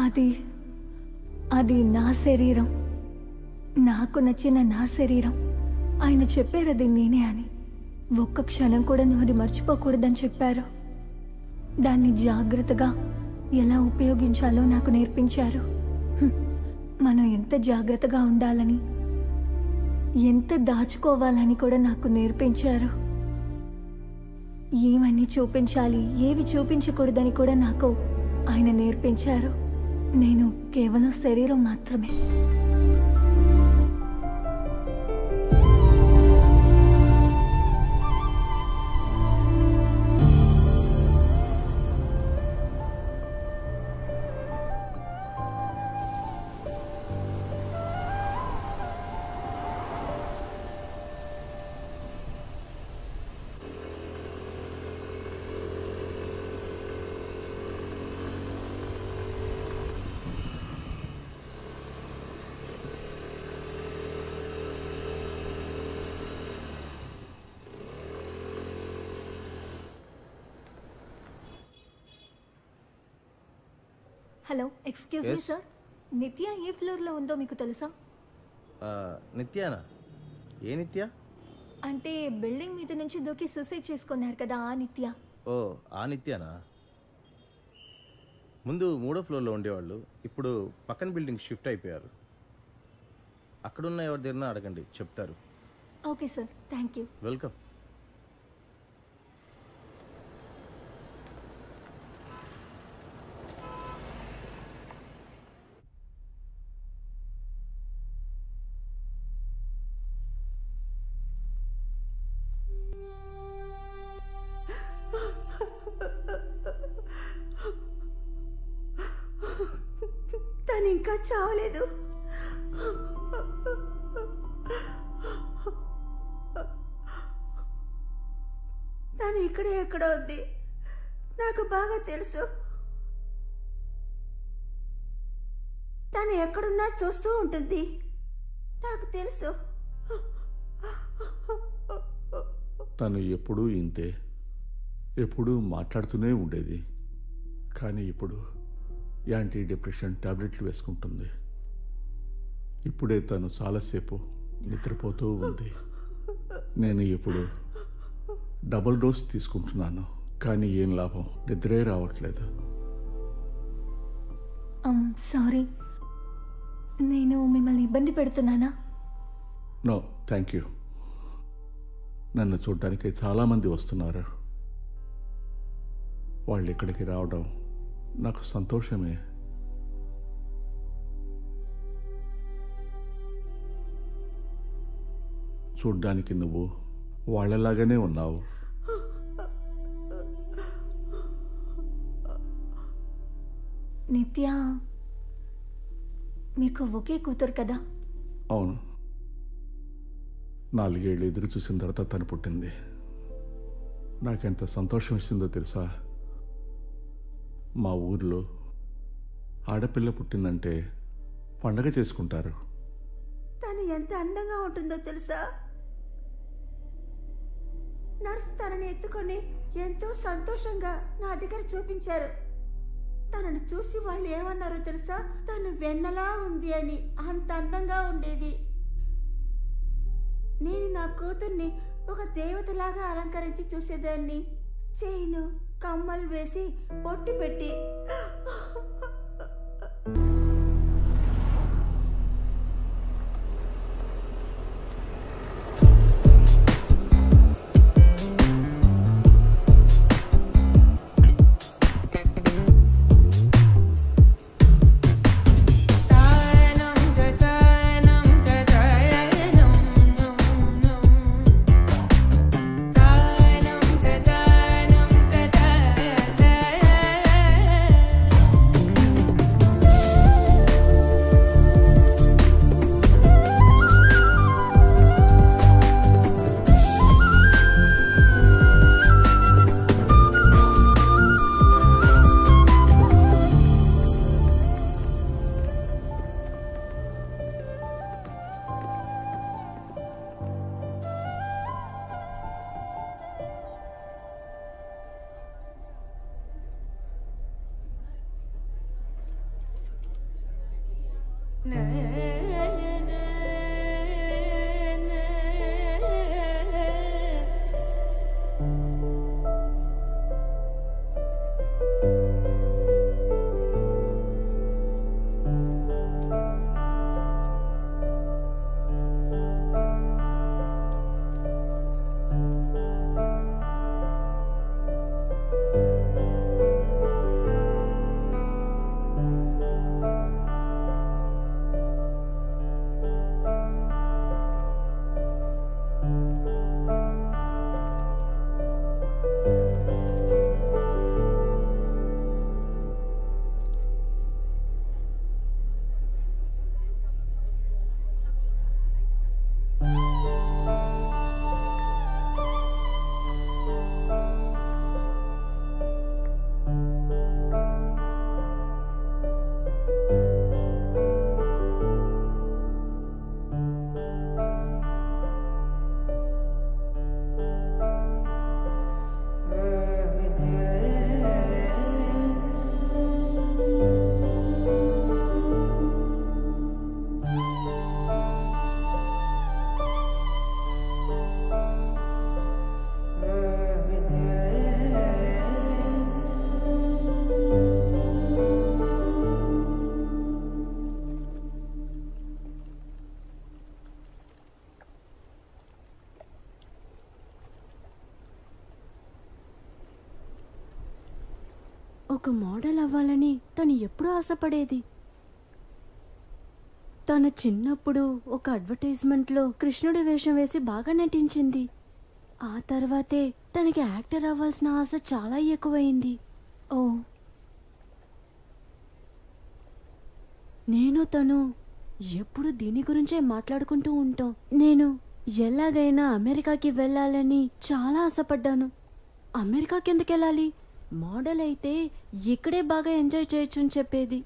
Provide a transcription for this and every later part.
అది అది నా శరీరం, నాకు నచ్చిన నా శరీరం. ఆయన చెప్పారు అది నేనే అని. ఒక్క క్షణం కూడా నువ్వు అది మర్చిపోకూడదని చెప్పారు. దాన్ని జాగ్రత్తగా ఎలా ఉపయోగించాలో నాకు నేర్పించారు. మనం ఎంత జాగ్రత్తగా ఉండాలని, ఎంత దాచుకోవాలని కూడా నాకు నేర్పించారు. ఏమని చూపించాలి, ఏవి చూపించకూడదని కూడా నాకు ఆయన నేర్పించారు. నేను కేవలం శరీరం మాత్రమే. హలో, ఎక్స్క్యూజ్ మీ సార్, నిత్య ఏ ఫ్లోర్లో ఉందో మీకు తెలుసా? నిత్యానా? ఏ నిత్య? అంటే బిల్డింగ్ మీద నుంచి దూకి సూసైడ్ చేసుకున్నారు కదా, ఆ నిత్య. ఓ, ఆ నిత్యానా? ముందు 3వ ఫ్లోర్లో ఉండేవాళ్ళు, ఇప్పుడు పక్కన బిల్డింగ్ షిఫ్ట్ అయిపోయారు. అక్కడున్న ఎవరి దగ్గర అడగండి, చెప్తారు. Okay sir, thank you. Welcome. తను ఇంకా చావలేదు. తను ఇక్కడే ఎక్కడో ఉంది, నాకు బాగా తెలుసు. తను ఎక్కడున్నా చూస్తూ ఉంటుంది, నాకు తెలుసు. తను ఎప్పుడూ ఇంతే, ఎప్పుడూ మాట్లాడుతూనే ఉండేది. కానీ ఇప్పుడు యాంటీ డిప్రెషన్ టాబ్లెట్లు వేసుకుంటుంది. ఇప్పుడే తను చాలాసేపు నిద్రపోతూ ఉంది. నేను ఇప్పుడు డబుల్ డోస్ తీసుకుంటున్నాను, కానీ ఏం లాభం, నిద్రే రావట్లేదు. సారీ, నేను మిమ్మల్ని ఇబ్బంది పెడుతున్నానా? No, thank you. నన్ను చూడడానికి చాలామంది వస్తున్నారు. వాళ్ళు ఇక్కడికి రావడం నాకు సంతోషమే. చూడ్డానికి నువ్వు వాళ్ళలాగానే ఉన్నావు. నిత్య, మీకు ఒకే కూతురు కదా? అవును, 4 ఏళ్ళు ఎదురు చూసిన తర్వాత తను పుట్టింది. నాకెంత సంతోషం ఇచ్చిందో తెలుసా? మా ఊర్లో ఆడపిల్ల పుట్టిందంటే పండగ చేసుకుంటారు. తను ఎంత అందంగా ఉంటుందో తెలుసా? నర్స్ తనని ఎత్తుకొని ఎంతో సంతోషంగా నా దగ్గర చూపించారు. తనను చూసి వాళ్ళు ఏమన్నారో తెలుసా? తను వెన్నలా ఉంది అని. అంత అందంగా ఉండేది. నేను నా కూతుర్ని ఒక దేవతలాగా అలంకరించి చూసేదాన్ని. చైను, కమ్మలు వేసి పొట్టి పెట్టి. ఒక మోడల్ అవ్వాలని తను ఎప్పుడూ ఆశపడేది. తన చిన్నప్పుడు ఒక అడ్వర్టైజ్మెంట్లో కృష్ణుడి వేషం వేసి బాగా నటించింది. ఆ తర్వాతే తనకి యాక్టర్ అవ్వాల్సిన ఆశ చాలా ఎక్కువైంది. ఓ, నేను తను ఎప్పుడు దీని గురించే మాట్లాడుకుంటూ ఉంటాం. నేను ఎలాగైనా అమెరికాకి వెళ్ళాలని చాలా ఆశపడ్డాను. అమెరికాకి ఎందుకు వెళ్ళాలి, మోడల్ అయితే ఇక్కడే బాగా ఎంజాయ్ చేయొచ్చు అని చెప్పేది.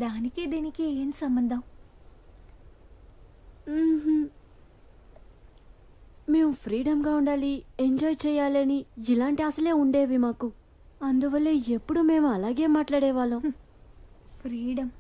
దానికి దీనికి ఏం సంబంధం? మేము ఫ్రీడమ్గా ఉండాలి, ఎంజాయ్ చేయాలని ఇలాంటి ఆశలే ఉండేవి మాకు. అందువల్లే ఎప్పుడు మేము అలాగే మాట్లాడేవాళ్ళం. ఫ్రీడమ్.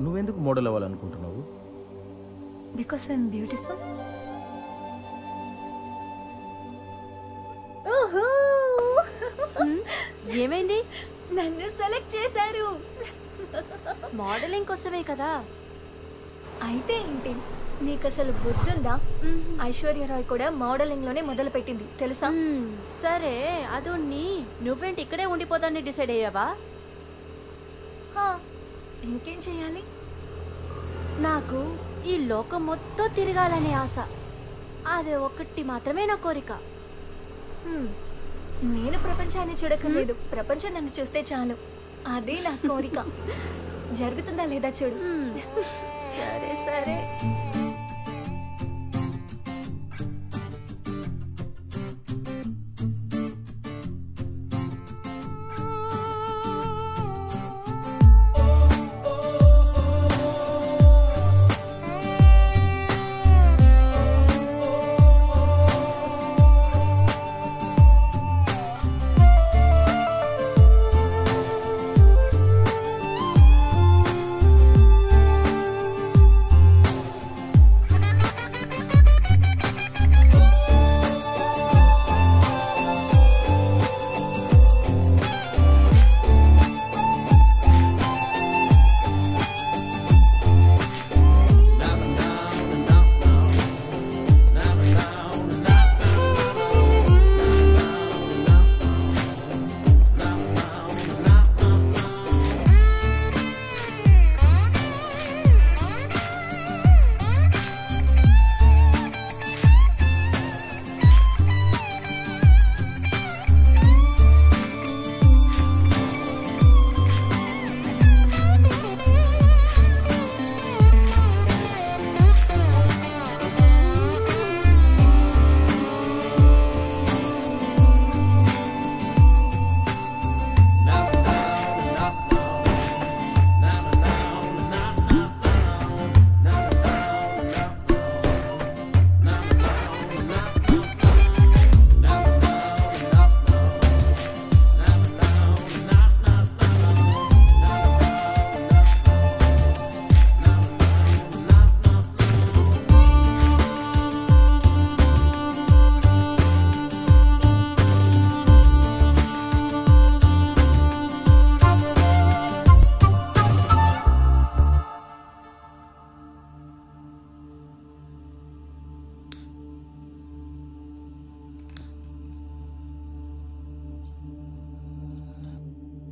నువ్వెందుకు మోడల్ అవ్వాలనుకుంటున్నావు? Because I'm beautiful. ఏమైంది? నన్ను సెలెక్ట్ చేశారు. మోడలింగ్ కోసమే కదా. అయితే ఏంటి, నీకు అసలు బుద్ధుందా? ఐశ్వర్యరాయ్ కూడా మోడలింగ్ లోనే మొదలు పెట్టింది తెలుసా? సరే అదున్ని నువ్వేంటి ఇక్కడే ఉండిపోదాన్ని డిసైడ్ అయ్యావా? ఇంకేం చేయాలి? నాకు ఈ లోకం మొత్తం తిరగాలనే ఆశ. అదే ఒక్కటి మాత్రమే నా కోరిక. నేను ప్రపంచాన్ని చూడక్కర్లేదు, ప్రపంచం నన్ను చూస్తే చాలు. అదే నా కోరిక. జరుగుతుందా లేదా చూడు. సరే సరే.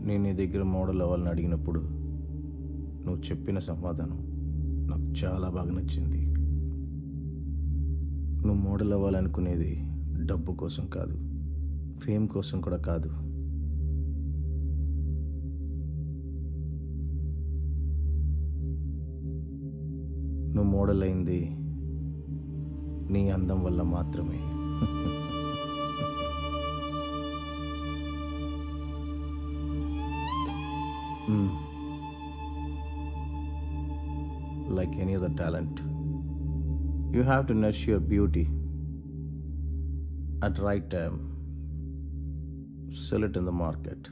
నేను నీ దగ్గర మోడల్ అవ్వాలని అడిగినప్పుడు నువ్వు చెప్పిన సమాధానం నాకు చాలా బాగా నచ్చింది. నువ్వు మోడల్ అవ్వాలనుకునేది డబ్బు కోసం కాదు, ఫేమ్ కోసం కూడా కాదు. నువ్వు మోడల్ అయింది నీ అందం వల్ల మాత్రమే. Like any other talent, you have to nurture your beauty at right time, sell it in the market.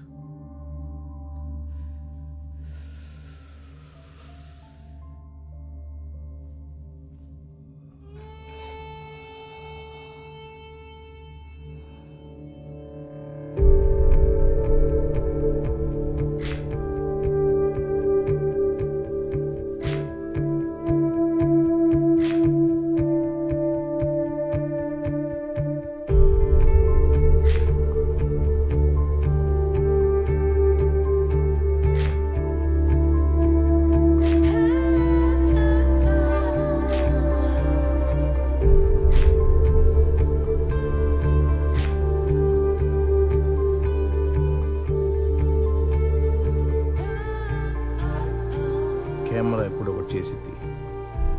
Camera ఎప్పుడు ఒకటి చేసింది,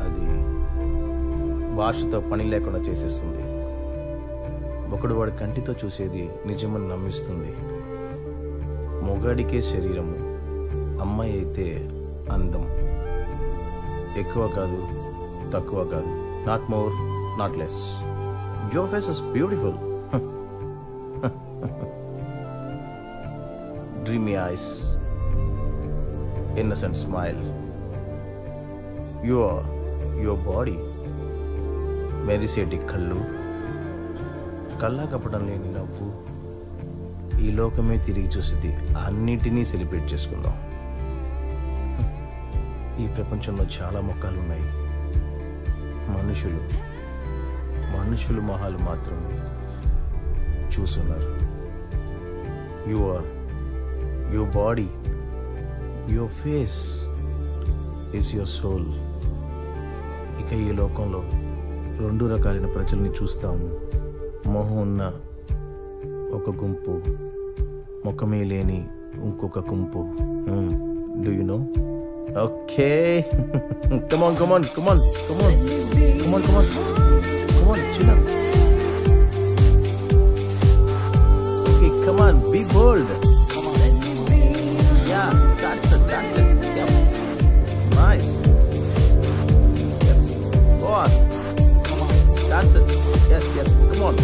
అది భాషతో పని లేకుండా చేసేస్తుంది. ఒకడు వాడి కంటితో చూసేది నిజమని నమ్మిస్తుంది. మొగాడికే శరీరము, అమ్మాయి అయితే అందం. ఎక్కువ కాదు, తక్కువ కాదు, not more not less. Your face is beautiful. Dreamy ice, innocent smile. Your body, మెరిసేటి కళ్ళు, కళ్ళ కప్పడం లేని నవ్వు, ఈ లోకమే తిరిగి చూసింది, అన్నిటినీ సెలబ్రేట్ చేసుకుందాం. ఈ ప్రపంచంలో చాలా మొక్కలు ఉన్నాయి. మనుషులు మొహాలు మాత్రమే చూస్తున్నారు. Your body, your face is your soul. ఇక ఈ లోకంలో 2 రకాలైన ప్రజల్ని చూస్తాము. మొహం ఉన్న ఒక గుంపు, ముఖమే లేని ఇంకొక గుంపు. Do you know? Okay, come on, చిన్న. Okay, come on, be bold. Yeah, that's it. Yep. Nice. Yes, go on. That's it. Yes, come on.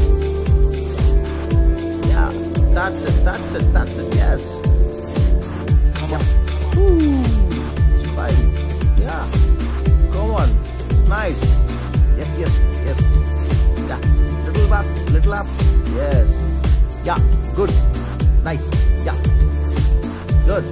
Yeah, that's it. Yes. Yeah. Smile. Yeah. Go on. Nice. Yes. Yeah. Little up. Yes. Yeah. Good. Nice. Yeah. Good.